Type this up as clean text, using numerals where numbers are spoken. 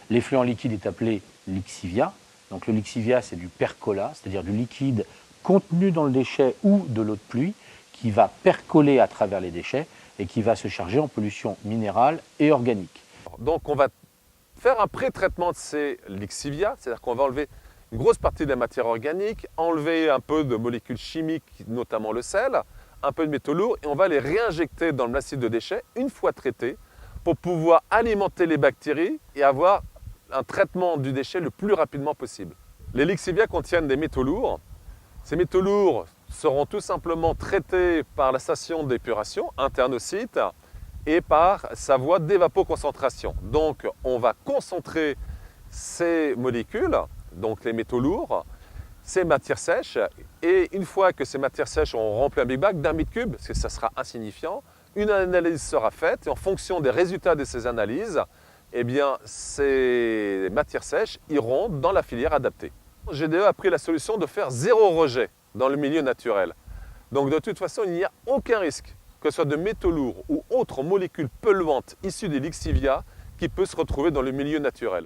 L'effluent liquide est appelé lixivia. Donc le lixivia, c'est du percolat, c'est-à-dire du liquide contenu dans le déchet ou de l'eau de pluie qui va percoler à travers les déchets et qui va se charger en pollution minérale et organique. Donc on va faire un pré-traitement de ces lixivia, c'est-à-dire qu'on va enlever une grosse partie de la matière organique, enlever un peu de molécules chimiques, notamment le sel, un peu de métaux lourds, et on va les réinjecter dans l'acide de déchets une fois traités pour pouvoir alimenter les bactéries et avoir un traitement du déchet le plus rapidement possible. Les lixivia contiennent des métaux lourds. Ces métaux lourds seront tout simplement traités par la station d'épuration interne au site et par sa voie d'évapoconcentration. Donc on va concentrer ces molécules, donc les métaux lourds, ces matières sèches, et une fois que ces matières sèches auront rempli un Big Bag d'un mètre cube, parce que ça sera insignifiant, une analyse sera faite et en fonction des résultats de ces analyses, eh bien, ces matières sèches iront dans la filière adaptée. GDE a pris la solution de faire zéro rejet dans le milieu naturel. Donc de toute façon, il n'y a aucun risque, que ce soit de métaux lourds ou autres molécules polluantes issues des lixivia, qui peut se retrouver dans le milieu naturel.